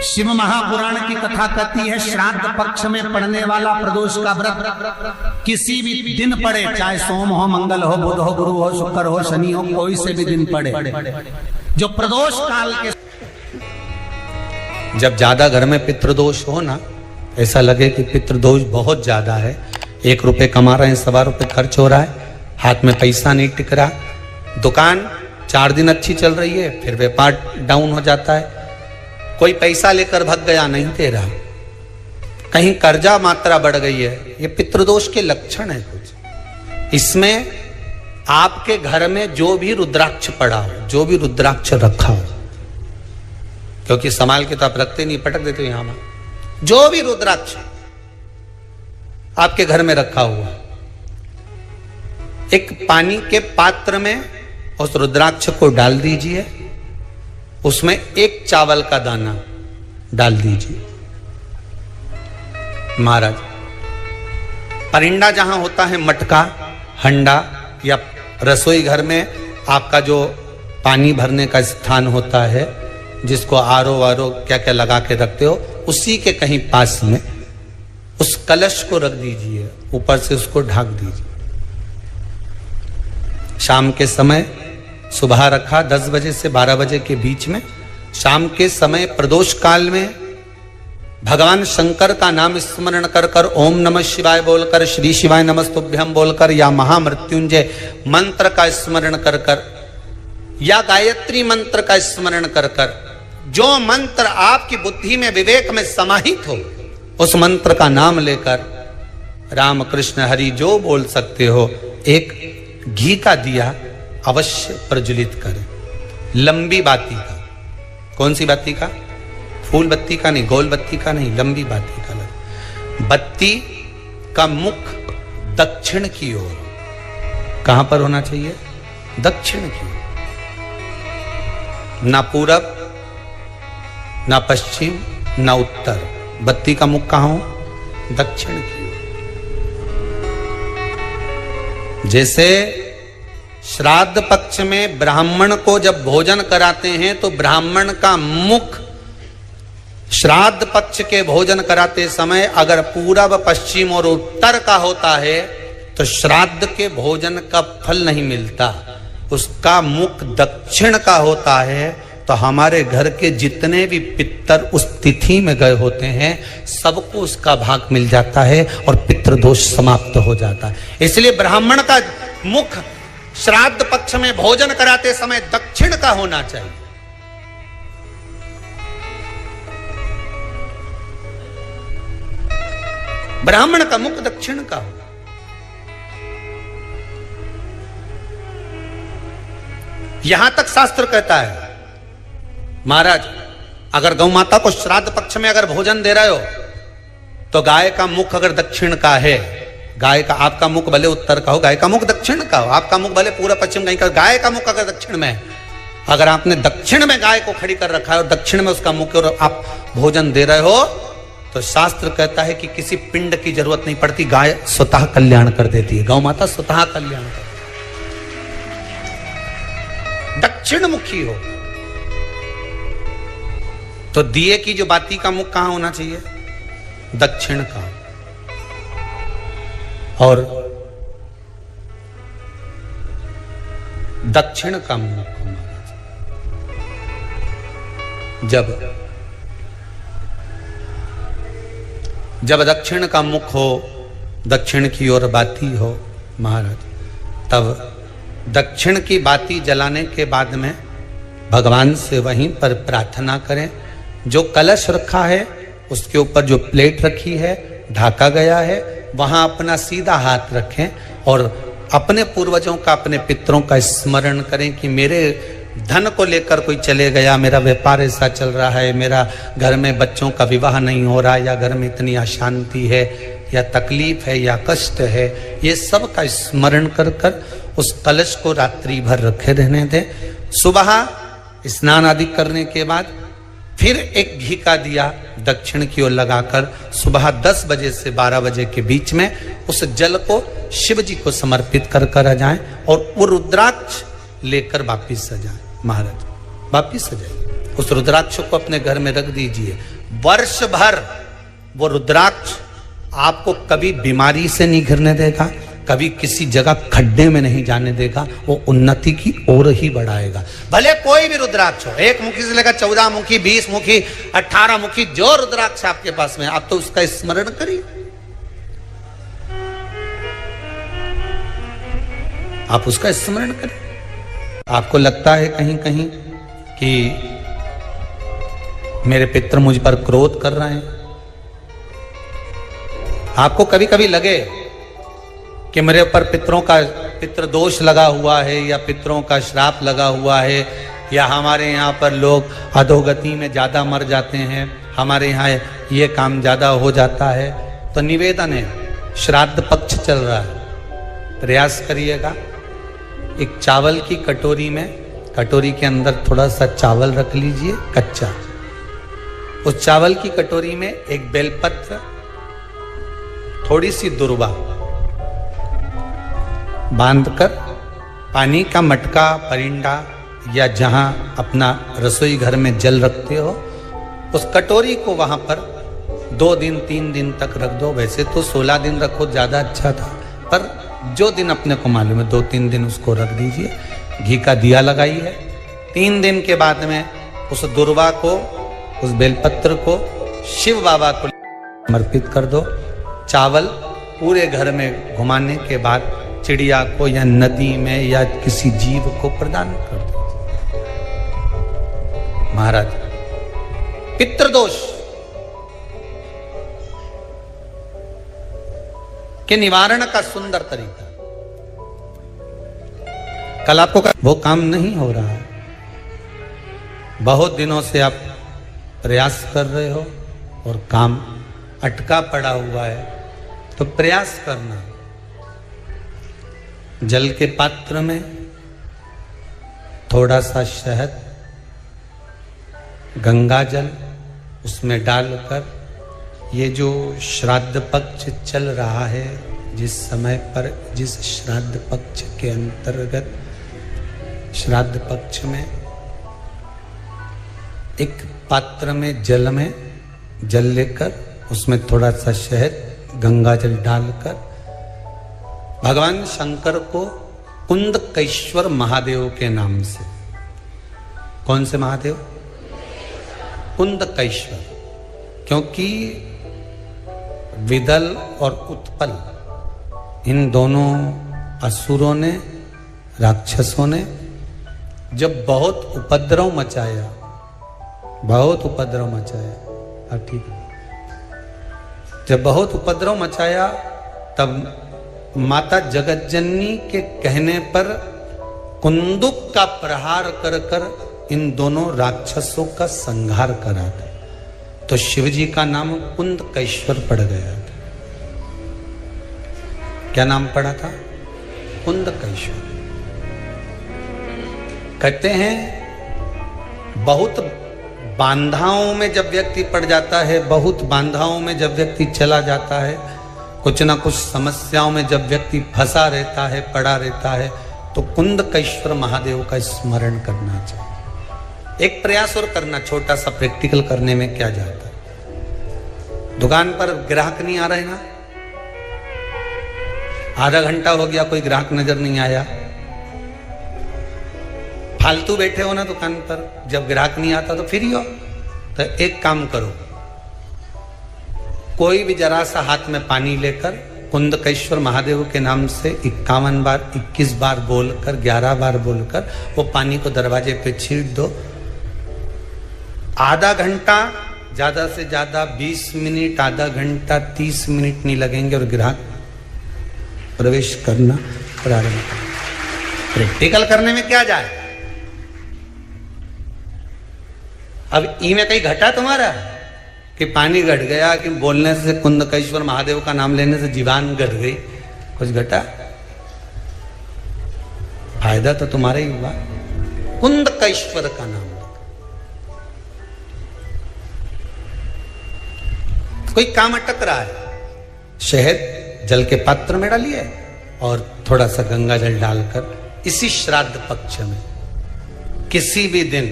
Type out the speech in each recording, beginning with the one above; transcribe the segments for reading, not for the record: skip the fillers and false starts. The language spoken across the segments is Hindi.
शिव महापुराण की कथा कहती है, श्राद्ध पक्ष में पड़ने वाला प्रदोष का व्रत किसी भी दिन पड़े, चाहे सोम हो, मंगल हो, बुध हो, गुरु हो, शुक्र हो, शनि हो, कोई से भी दिन पड़े, जो प्रदोष काल के, जब ज्यादा घर में पितृदोष हो ना, ऐसा लगे कि पितृदोष बहुत ज्यादा है, 1 रुपए कमा रहे हैं, 1.25 रुपए खर्च हो रहा है, हाथ में पैसा नहीं टिक रहा, दुकान 4 दिन अच्छी चल रही है, फिर व्यापार डाउन हो जाता है, कोई पैसा लेकर भग गया, नहीं दे रहा, कहीं कर्जा मात्रा बढ़ गई है, ये पितृदोष के लक्षण है कुछ। इसमें आपके घर में जो भी रुद्राक्ष पड़ा हो, जो भी रुद्राक्ष रखा हो, क्योंकि संभाल के तो आप रखते नहीं, पटक देते हो यहां में, जो भी रुद्राक्ष आपके घर में रखा हुआ, एक पानी के पात्र में उस रुद्राक्ष को डाल दीजिए, उसमें 1 चावल का दाना डाल दीजिए। महाराज, परिंदा जहां होता है, मटका, हंडा या रसोई घर में आपका जो पानी भरने का स्थान होता है, जिसको आरो वारो क्या क्या लगा के रखते हो, उसी के कहीं पास में उस कलश को रख दीजिए, ऊपर से उसको ढक दीजिए। शाम के समय, सुबह रखा 10 बजे से 12 बजे के बीच में, शाम के समय प्रदोष काल में भगवान शंकर का नाम स्मरण कर कर, ओम नमः शिवाय बोलकर, श्री शिवाय नमस्तुभ्यम बोलकर, या महामृत्युंजय मंत्र का स्मरण कर कर, या गायत्री मंत्र का स्मरण कर कर, जो मंत्र आपकी बुद्धि में, विवेक में समाहित हो, उस मंत्र का नाम लेकर राम कृष्ण हरि जो बोल सकते हो, एक घी का दिया अवश्य प्रज्वलित करें, लंबी बाती का। कौन सी बाती का? फूल बत्ती का नहीं, गोल बत्ती का नहीं, लंबी बाती का। बत्ती का मुख दक्षिण की ओर, कहां पर होना चाहिए? दक्षिण की ओर, ना पूरब, ना पश्चिम, ना उत्तर। बत्ती का मुख कहां हो? दक्षिण की ओर। जैसे श्राद्ध पक्ष में ब्राह्मण को जब भोजन कराते हैं तो ब्राह्मण का मुख श्राद्ध पक्ष के भोजन कराते समय अगर पूरब, पश्चिम और उत्तर का होता है तो श्राद्ध के भोजन का फल नहीं मिलता। उसका मुख दक्षिण का होता है तो हमारे घर के जितने भी पितर उस तिथि में गए होते हैं, सबको उसका भाग मिल जाता है और पितृदोष समाप्त हो जाता है। इसलिए ब्राह्मण का मुख श्राद्ध पक्ष में भोजन कराते समय दक्षिण का होना चाहिए। ब्राह्मण का मुख दक्षिण का हो। यहां तक शास्त्र कहता है, महाराज अगर गौ माता को श्राद्ध पक्ष में अगर भोजन दे रहे हो तो गाय का मुख अगर दक्षिण का है, गाय का, आपका मुख भले उत्तर का हो, गाय का मुख दक्षिण का हो, आपका मुख भले पूरा पश्चिम कहीं का, गाय का मुख अगर दक्षिण में है, अगर आपने दक्षिण में गाय को खड़ी कर रखा है और दक्षिण में उसका मुख और आप भोजन दे रहे हो, तो शास्त्र कहता है कि किसी पिंड की जरूरत नहीं पड़ती, गाय स्वतः कल्याण कर देती है, गौ माता स्वतः कल्याण कर, दक्षिण मुखी हो। तो दिए की जो बाती का मुख कहां होना चाहिए? दक्षिण का। और दक्षिण का मुख हमारा, जब दक्षिण का मुख हो, दक्षिण की ओर बाती हो महाराज, तब दक्षिण की बाती जलाने के बाद में भगवान से वहीं पर प्रार्थना करें। जो कलश रखा है उसके ऊपर जो प्लेट रखी है, ढाका गया है, वहां अपना सीधा हाथ रखें और अपने पूर्वजों का, अपने पितरों का स्मरण करें कि मेरे धन को लेकर कोई चले गया, मेरा व्यापार ऐसा चल रहा है, मेरा घर में बच्चों का विवाह नहीं हो रहा, या घर में इतनी अशांति है, या तकलीफ है, या कष्ट है, ये सब का स्मरण कर कर उस कलश को रात्रि भर रखे रहने दें। सुबह स्नान आदि करने के बाद फिर एक घी का दिया दक्षिण की ओर लगाकर सुबह 10 बजे से 12 बजे के बीच में उस जल को शिव जी को समर्पित कर कर आ जाएं और वो रुद्राक्ष लेकर वापिस आ जाएं। महाराज वापिस आ जाए उस रुद्राक्ष को अपने घर में रख दीजिए। वर्ष भर वो रुद्राक्ष आपको कभी बीमारी से नहीं घिरने देगा, कभी किसी जगह खड्डे में नहीं जाने देगा, वो उन्नति की ओर ही बढ़ाएगा। भले कोई भी रुद्राक्ष हो, 1 मुखी से लेकर 14 मुखी, 20 मुखी, 18 मुखी, जो रुद्राक्ष आपके पास में, आप तो उसका स्मरण करिए। आप उसका स्मरण करिए। आपको लगता है कहीं कहीं कि मेरे पितर मुझ पर क्रोध कर रहे हैं, आपको कभी कभी लगे कि मेरे ऊपर पितृ दोष लगा हुआ है, या पितरों का श्राप लगा हुआ है, या हमारे यहाँ पर लोग अधोगति में ज्यादा मर जाते हैं, हमारे यहाँ ये काम ज्यादा हो जाता है, तो निवेदन है, श्राद्ध पक्ष चल रहा है, प्रयास करिएगा। एक चावल की कटोरी में, कटोरी के अंदर थोड़ा सा चावल रख लीजिए कच्चा, उस चावल की कटोरी में एक बेलपत्र, थोड़ी सी दुर्वा बांधकर, पानी का मटका, परिंडा या जहां अपना रसोई घर में जल रखते हो, उस कटोरी को वहां पर 2 दिन 3 दिन तक रख दो। वैसे तो 16 दिन रखो, ज्यादा अच्छा था, पर जो दिन अपने को मालूम है 2-3 दिन उसको रख दीजिए। घी का दिया लगाइए। 3 दिन के बाद में उस दुर्वा को, उस बेलपत्र को शिव बाबा को समर्पित कर दो। चावल पूरे घर में घुमाने के बाद चिड़िया को या नदी में या किसी जीव को प्रदान कर दो। महाराज, पितृदोष के निवारण का सुंदर तरीका। कल आपको वो काम नहीं हो रहा है, बहुत दिनों से आप प्रयास कर रहे हो और काम अटका पड़ा हुआ है, तो प्रयास करना। जल के पात्र में थोड़ा सा शहद, गंगा जल उसमें डालकर, ये जो श्राद्ध पक्ष चल रहा है, जिस समय पर, जिस श्राद्ध पक्ष के अंतर्गत, श्राद्ध पक्ष में एक पात्र में जल लेकर उसमें थोड़ा सा शहद, गंगा जल डालकर भगवान शंकर को कुंदकेश्वर महादेव के नाम से, कौन से महादेव? कुंदकेश्वर, क्योंकि विदल और उत्पल, इन दोनों असुरों ने, राक्षसों ने जब बहुत उपद्रव मचाया, अब ठीक है, जब बहुत उपद्रव मचाया, तब माता जगतजननी के कहने पर कुंदुक का प्रहार कर कर इन दोनों राक्षसों का संहार करा था। तो शिवजी का नाम कुंदकेश्वर पड़ गया था। क्या नाम पड़ा था? कुंदकेश्वर। कहते हैं बहुत बांधाओं में जब व्यक्ति पड़ जाता है, बहुत बांधाओं में जब व्यक्ति चला जाता है, कुछ ना कुछ समस्याओं में जब व्यक्ति फंसा रहता है, पड़ा रहता है, तो कुंदकेश्वर महादेव का स्मरण करना चाहिए। एक प्रयास और करना, छोटा सा प्रैक्टिकल करने में क्या जाता है। दुकान पर ग्राहक नहीं आ रहे ना, आधा घंटा हो गया, कोई ग्राहक नजर नहीं आया, फालतू बैठे हो ना दुकान पर, जब ग्राहक नहीं आता तो फ्री हो, तो एक काम करो, कोई भी जरा सा हाथ में पानी लेकर कुंदकेश्वर महादेव के नाम से 51 बार, 21 बार बोलकर, 11 बार बोलकर वो पानी को दरवाजे पे छीट दो। आधा घंटा, ज्यादा से ज्यादा 20 मिनट, आधा घंटा 30 मिनट नहीं लगेंगे और ग्राहक प्रवेश करना प्रारंभ कर। प्रैक्टिकल करने में क्या जाए। अब ई में कहीं घटा तुम्हारा कि पानी घट गया, कि बोलने से, कुंदकेश्वर महादेव का नाम लेने से जीवान घट गई, कुछ घटा? फायदा तो तुम्हारा ही हुआ। कुंदकेश्वर का नाम, कोई काम अटक रहा है, शहद जल के पात्र में डालिए और थोड़ा सा गंगा जल डालकर इसी श्राद्ध पक्ष में किसी भी दिन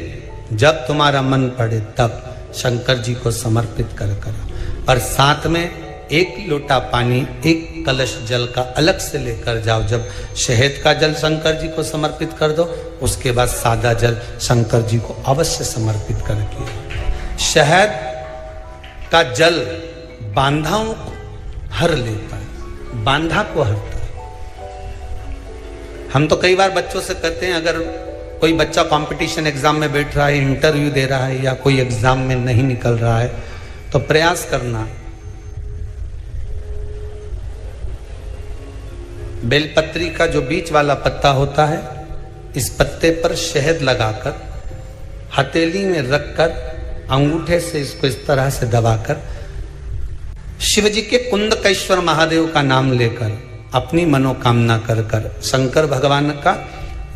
जब तुम्हारा मन पड़े तब शंकर जी को समर्पित कर करो। पर साथ में एक लोटा पानी, एक कलश जल का अलग से लेकर जाओ। जब शहद का जल शंकर जी को समर्पित कर दो, उसके बाद सादा जल शंकर जी को अवश्य समर्पित करके। शहद का जल बांधाओं को हर लेता है, बांधा को हरता है। हम तो कई बार बच्चों से कहते हैं, अगर कोई बच्चा कंपटीशन एग्जाम में बैठ रहा है, इंटरव्यू दे रहा है, या कोई एग्जाम में नहीं निकल रहा है, तो प्रयास करना बेलपत्री का जो बीच वाला पत्ता होता है, इस पत्ते पर शहद लगाकर हथेली में रखकर अंगूठे से इसको इस तरह से दबाकर शिव जी के कुंदकेश्वर महादेव का नाम लेकर अपनी मनोकामना कर कर शंकर भगवान का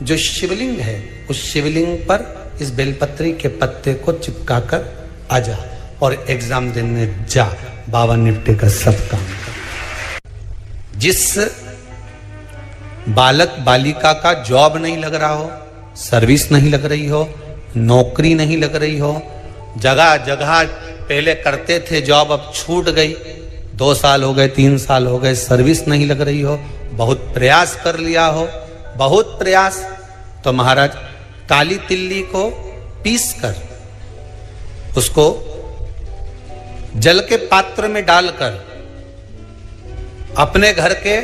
जो शिवलिंग है, उस शिवलिंग पर इस बेलपत्री के पत्ते को चिपकाकर आ जा और एग्जाम देने जा। बाबा निपटे का सब काम कर। जिस बालक बालिका का जॉब नहीं लग रहा हो, सर्विस नहीं लग रही हो, नौकरी नहीं लग रही हो, जगह जगह पहले करते थे जॉब, अब छूट गई, 2 साल हो गए, 3 साल हो गए, सर्विस नहीं लग रही हो, बहुत प्रयास कर लिया हो, बहुत प्रयास, तो महाराज काली तिल्ली को पीस कर उसको जल के पात्र में डालकर अपने घर के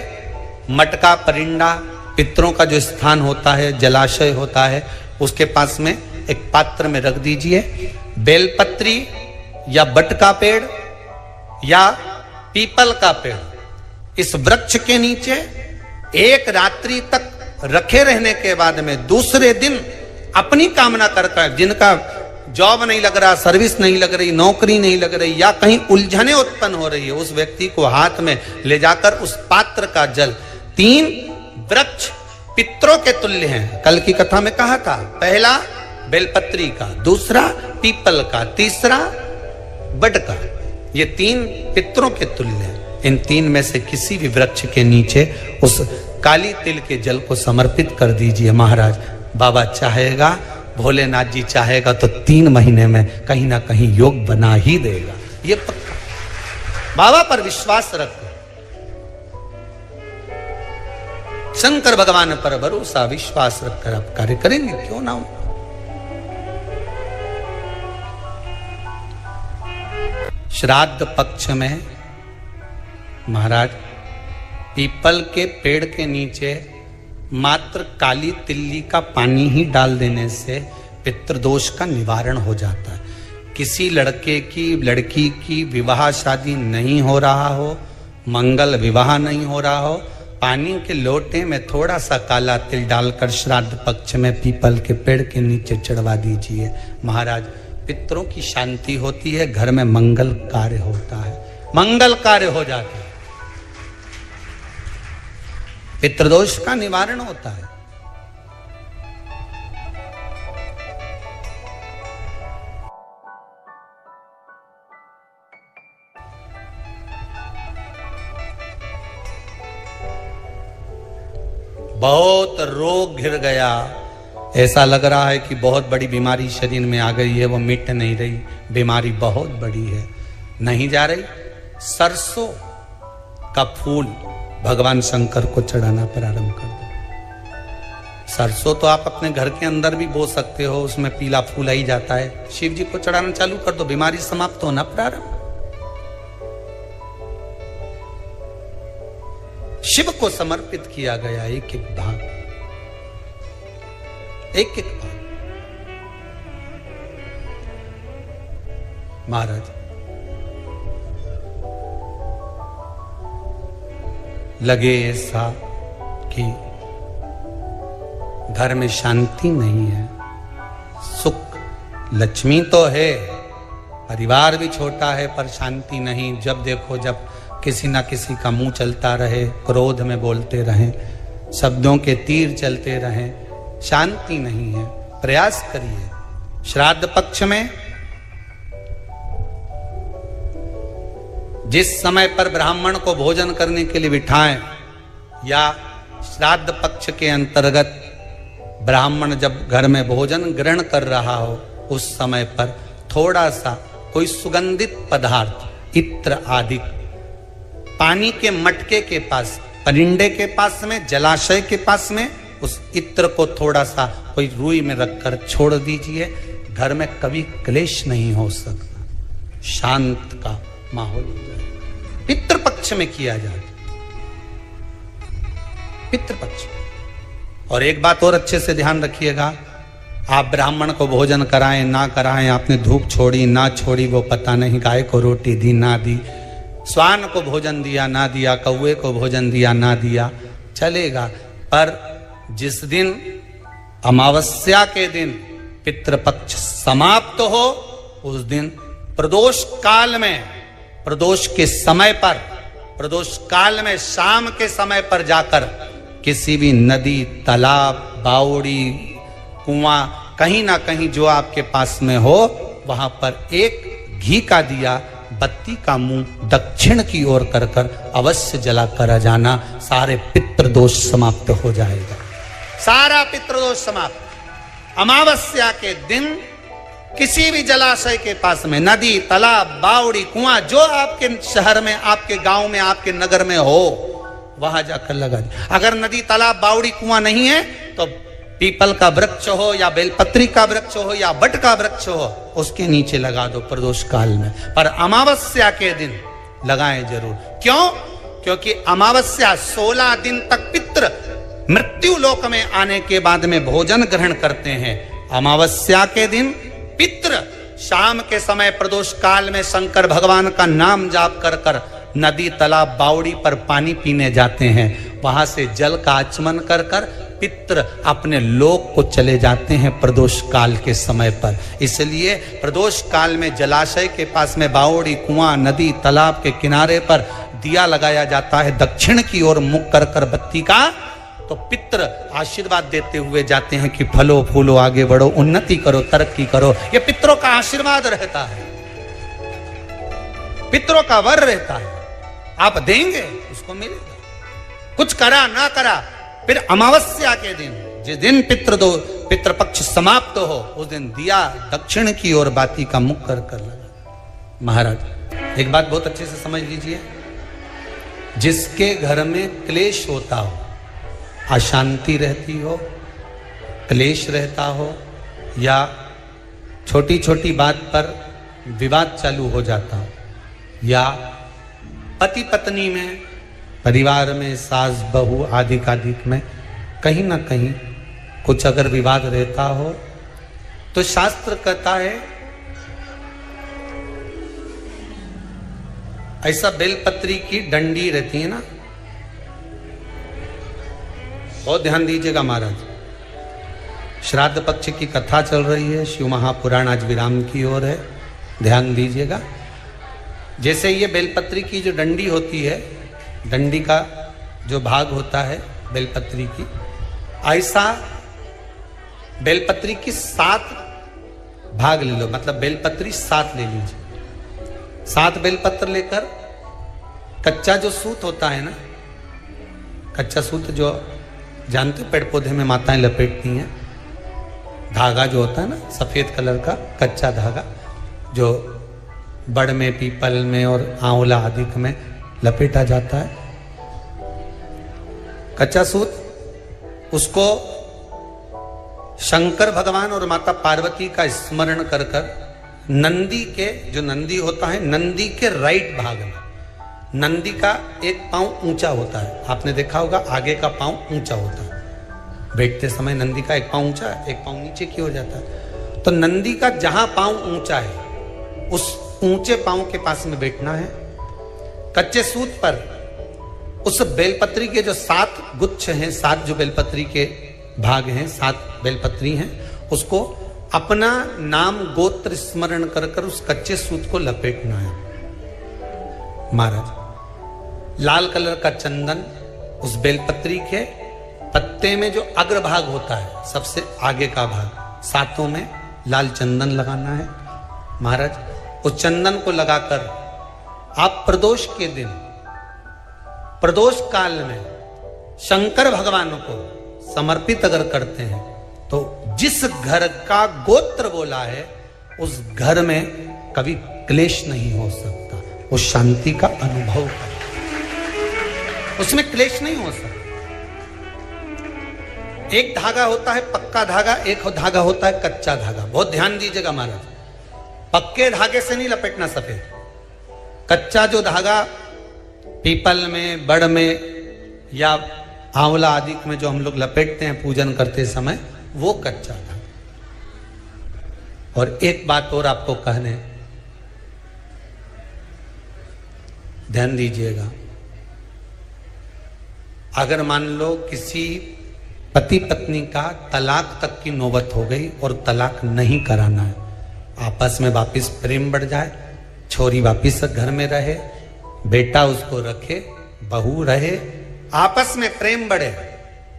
मटका परिंडा, पितरों का जो स्थान होता है, जलाशय होता है, उसके पास में एक पात्र में रख दीजिए। बेलपत्री या बट का पेड़ या पीपल का पेड़, इस वृक्ष के नीचे एक रात्रि तक रखे रहने के बाद में दूसरे दिन अपनी कामना कर, जिनका जॉब नहीं लग रहा, सर्विस नहीं लग रही, नौकरी नहीं लग रही, या कहीं उलझने उत्पन्न हो रही है, उस व्यक्ति को हाथ में ले जाकर उस पात्र का जल, 3 वृक्ष पितरों के तुल्य हैं। कल की कथा में कहा था, पहला बेलपत्री का, दूसरा पीपल का, तीसरा बड का, ये 3 पितरों के तुल्य हैं। इन 3 में से किसी भी वृक्ष के नीचे उस काली तिल के जल को समर्पित कर दीजिए महाराज। बाबा चाहेगा, भोलेनाथ जी चाहेगा तो 3 महीने में कहीं ना कहीं योग बना ही देगा, ये पक्का। बाबा पर विश्वास रखो, शंकर भगवान पर भरोसा विश्वास रखकर आप कार्य करेंगे, क्यों ना हो। श्राद्ध पक्ष में महाराज पीपल के पेड़ के नीचे मात्र काली तिल्ली का पानी ही डाल देने से पितृदोष का निवारण हो जाता है। किसी लड़के की लड़की की विवाह शादी नहीं हो रहा हो, मंगल विवाह नहीं हो रहा हो, पानी के लोटे में थोड़ा सा काला तिल डालकर श्राद्ध पक्ष में पीपल के पेड़ के नीचे चढ़वा दीजिए महाराज। पितरों की शांति होती है, घर में मंगल कार्य होता है, मंगल कार्य हो जाता है, पितृदोष का निवारण होता है। बहुत रोग घिर गया, ऐसा लग रहा है कि बहुत बड़ी बीमारी शरीर में आ गई है, वो मिट नहीं रही, बीमारी बहुत बड़ी है, नहीं जा रही। सरसों का फूल भगवान शंकर को चढ़ाना प्रारंभ कर दो। सरसों तो आप अपने घर के अंदर भी बो सकते हो, उसमें पीला फूल आ ही जाता है, शिव जी को चढ़ाना चालू कर दो, बीमारी समाप्त होना प्रारंभ। शिव को समर्पित किया गया एक एक भाग, एक एक भाग। महाराज लगे ऐसा कि घर में शांति नहीं है, सुख लक्ष्मी तो है, परिवार भी छोटा है, पर शांति नहीं। जब देखो जब किसी ना किसी का मुंह चलता रहे, क्रोध में बोलते रहें, शब्दों के तीर चलते रहें, शांति नहीं है। प्रयास करिए, श्राद्ध पक्ष में जिस समय पर ब्राह्मण को भोजन करने के लिए बिठाएं, या श्राद्ध पक्ष के अंतर्गत ब्राह्मण जब घर में भोजन ग्रहण कर रहा हो, उस समय पर थोड़ा सा कोई सुगंधित पदार्थ, इत्र आदि, पानी के मटके के पास, परिंदे के पास में, जलाशय के पास में उस इत्र को थोड़ा सा कोई रुई में रखकर छोड़ दीजिए। घर में कभी क्लेश नहीं हो सकता, शांत का माहौल हो जाए। पितृपक्ष में किया जाए, पितृपक्ष। और एक बात और अच्छे से ध्यान रखिएगा, आप ब्राह्मण को भोजन कराएं ना कराएं, आपने धूप छोड़ी ना छोड़ी वो पता नहीं, गाय को रोटी दी ना दी, स्वान को भोजन दिया ना दिया, कौवे को भोजन दिया ना दिया, चलेगा। पर जिस दिन अमावस्या के दिन पितृपक्ष समाप्त हो, उस दिन प्रदोष काल में, प्रदोष के समय पर, प्रदोष काल में शाम के समय पर जाकर किसी भी नदी, तालाब, बावड़ी, कुआं, कहीं ना कहीं जो आपके पास में हो, वहां पर एक घी का दिया, बत्ती का मुंह दक्षिण की ओर कर कर अवश्य जला कर जाना। सारे पितृदोष समाप्त हो जाएगा, सारा पितृदोष समाप्त। अमावस्या के दिन किसी भी जलाशय के पास में, नदी, तालाब, बावड़ी, कुआं, जो आपके शहर में, आपके गांव में, आपके नगर में हो, वहां जाकर लगा दे। अगर नदी, तालाब, बावड़ी, कुआं नहीं है तो पीपल का वृक्ष हो या बेलपत्री का वृक्ष हो या बट का वृक्ष हो, उसके नीचे लगा दो प्रदोष काल में। पर अमावस्या के दिन लगाएं जरूर। क्यों? क्योंकि अमावस्या 16 दिन तक पितृ मृत्यु लोक में आने के बाद में भोजन ग्रहण करते हैं। अमावस्या के दिन पितृ शाम के समय प्रदोष काल में शंकर भगवान का नाम जाप कर कर नदी, तालाब, बावड़ी पर पानी पीने जाते हैं। वहां से जल का आचमन कर कर पितृ अपने लोक को चले जाते हैं प्रदोष काल के समय पर। इसलिए प्रदोष काल में जलाशय के पास में, बावड़ी, कुआं, नदी, तालाब के किनारे पर दिया लगाया जाता है दक्षिण की ओर मुख कर कर बत्ती का। तो पितृ आशीर्वाद देते हुए जाते हैं कि फलो फूलो, आगे बढ़ो, उन्नति करो, तरक्की करो। ये पितरों का आशीर्वाद रहता है, पितरों का वर रहता है। आप देंगे उसको मिलेगा, कुछ करा ना करा। फिर अमावस्या के दिन, जिस दिन पितृपक्ष समाप्त हो, उस दिन दिया दक्षिण की ओर बाती का मुख कर कर लगा। महाराज एक बात बहुत अच्छे से समझ लीजिए, जिसके घर में क्लेश होता हो, अशांति रहती हो, क्लेश रहता हो, या छोटी छोटी बात पर विवाद चालू हो जाता हो, या पति पत्नी में, परिवार में, सास बहू आदि कादिक में कहीं ना कहीं कुछ अगर विवाद रहता हो, तो शास्त्र कहता है ऐसा बेलपत्री की डंडी रहती है ना, बहुत ध्यान दीजिएगा महाराज। श्राद्ध पक्ष की कथा चल रही है, शिव महापुराण आज विराम की ओर है, ध्यान दीजिएगा। जैसे ये बेलपत्री की जो डंडी होती है, डंडी का जो भाग होता है बेलपत्री की, ऐसा बेलपत्री की 7 भाग ले लो, मतलब बेलपत्री 7 ले लीजिए। 7 बेलपत्र लेकर कच्चा जो सूत होता है ना, कच्चा सूत जो जानते पेड़ पौधे में माताएं लपेटती हैं, धागा जो होता है ना सफेद कलर का कच्चा धागा, जो बड़ में, पीपल में और आंवला आदि में लपेटा जाता है, कच्चा सूत, उसको शंकर भगवान और माता पार्वती का स्मरण कर कर नंदी के, जो नंदी होता है, नंदी के राइट भाग में, नंदी का एक पांव ऊंचा होता है, आपने देखा होगा आगे का पांव ऊंचा होता है, बैठते समय नंदी का एक पांव ऊंचा है, एक पांव नीचे की हो जाता है। तो नंदी का जहां पांव ऊंचा है, उस ऊंचे पांव के पास में बैठना है। कच्चे सूत पर उस बेलपत्री के जो 7 गुच्छ हैं, 7 जो बेलपत्री के भाग हैं, 7 बेलपत्री हैं, उसको अपना नाम गोत्र स्मरण कर कर उस कच्चे सूत को लपेटना है। महाराज लाल कलर का चंदन उस बेलपत्री के पत्ते में जो अग्रभाग होता है, सबसे आगे का भाग, 7 में लाल चंदन लगाना है। महाराज उस चंदन को लगाकर आप प्रदोष के दिन, प्रदोष काल में शंकर भगवान को समर्पित अगर करते हैं, तो जिस घर का गोत्र बोला है उस घर में कभी क्लेश नहीं हो सकता, वो शांति का अनुभव करे, उसमें क्लेश नहीं हो सकता। एक धागा होता है पक्का धागा, एक धागा होता है कच्चा धागा। बहुत ध्यान दीजिएगा महाराज, पक्के धागे से नहीं लपेटना सफेद। कच्चा जो धागा पीपल में, बड़ में या आंवला आदि में जो हम लोग लपेटते हैं पूजन करते समय, वो कच्चा धागा। और एक बात और आपको कहने, ध्यान दीजिएगा, अगर मान लो किसी पति पत्नी का तलाक तक की नौबत हो गई और तलाक नहीं कराना है, आपस में वापिस प्रेम बढ़ जाए, छोरी वापिस घर में रहे, बेटा उसको रखे, बहू रहे, आपस में प्रेम बढ़े,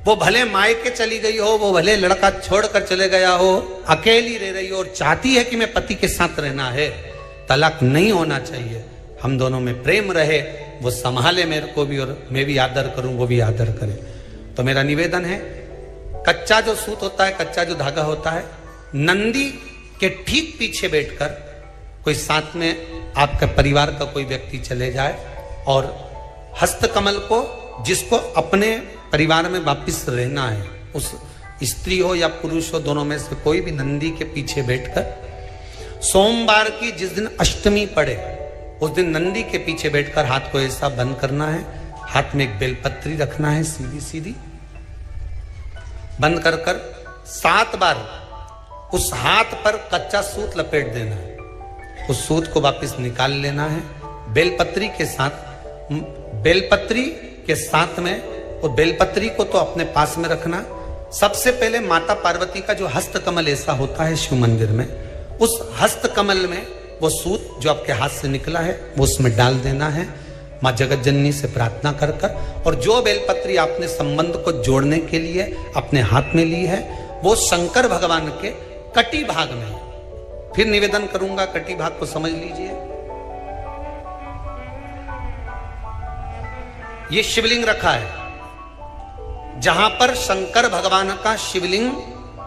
वो भले मायके चली गई हो, वो भले लड़का छोड़कर चले गया हो, अकेली रह रही हो और चाहती है कि मैं पति के साथ रहना है, तलाक नहीं होना चाहिए, हम दोनों में प्रेम रहे, वो संभाले मेरे को भी और मैं भी आदर करूं, वो भी आदर करे। तो मेरा निवेदन है, कच्चा जो सूत होता है, कच्चा जो धागा होता है, नंदी के ठीक पीछे बैठकर कोई साथ में आपका परिवार का कोई व्यक्ति चले जाए और हस्तकमल को, जिसको अपने परिवार में वापिस रहना है, उस स्त्री हो या पुरुष हो, दोनों में से कोई भी नंदी के पीछे बैठकर सोमवार की जिस दिन अष्टमी पड़े उस दिन नंदी के पीछे बैठकर हाथ को ऐसा बंद करना है, हाथ में एक बेलपत्री रखना है, सीधी सीधी बंद कर कर 7 बार उस हाथ पर कच्चा सूत लपेट देना है, उस सूत को वापस निकाल लेना है, बेलपत्री के साथ में, और बेलपत्री को तो अपने पास में रखना। सबसे पहले माता पार्वती का जो हस्तकमल ऐसा होता है शिव मंदिर में, उस हस्तकमल में वो सूत जो आपके हाथ से निकला है वो उसमें डाल देना है, माँ जगत जननी से प्रार्थना कर कर, और जो बेलपत्री आपने संबंध को जोड़ने के लिए अपने हाथ में ली है वो शंकर भगवान के कटी भाग में, फिर निवेदन करूंगा कटी भाग को समझ लीजिए। ये शिवलिंग रखा है, जहां पर शंकर भगवान का शिवलिंग,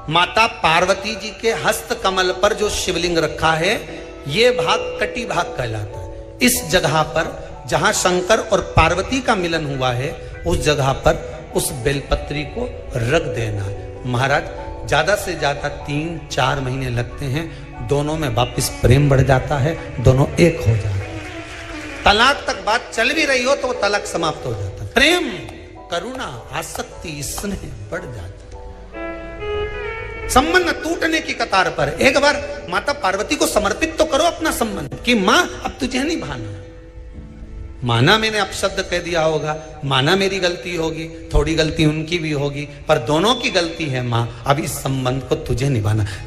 माता पार्वती जी के हस्त कमल पर जो शिवलिंग रखा है, ये भाग कटी भाग कहलाता है। इस जगह पर जहां शंकर और पार्वती का मिलन हुआ है, उस जगह पर उस बेलपत्री को रख देना है। महाराज ज्यादा से ज्यादा 3-4 महीने लगते हैं, दोनों में वापिस प्रेम बढ़ जाता है, दोनों एक हो जाते हैं। तलाक तक बात चल भी रही हो तो वो तलाक समाप्त हो जाता है। प्रेम, करुणा, आसक्ति, स्नेह बढ़ जाता है। संबंध टूटने की कतार पर एक बार माता पार्वती को समर्पित तो करो अपना संबंध कि मां अब तुझे नहीं भाना। माना मैंने अपशब्द कह दिया होगा, माना मेरी गलती होगी, थोड़ी गलती उनकी भी होगी, पर दोनों की गलती है मां, अब इस संबंध को तुझे निभाना। जब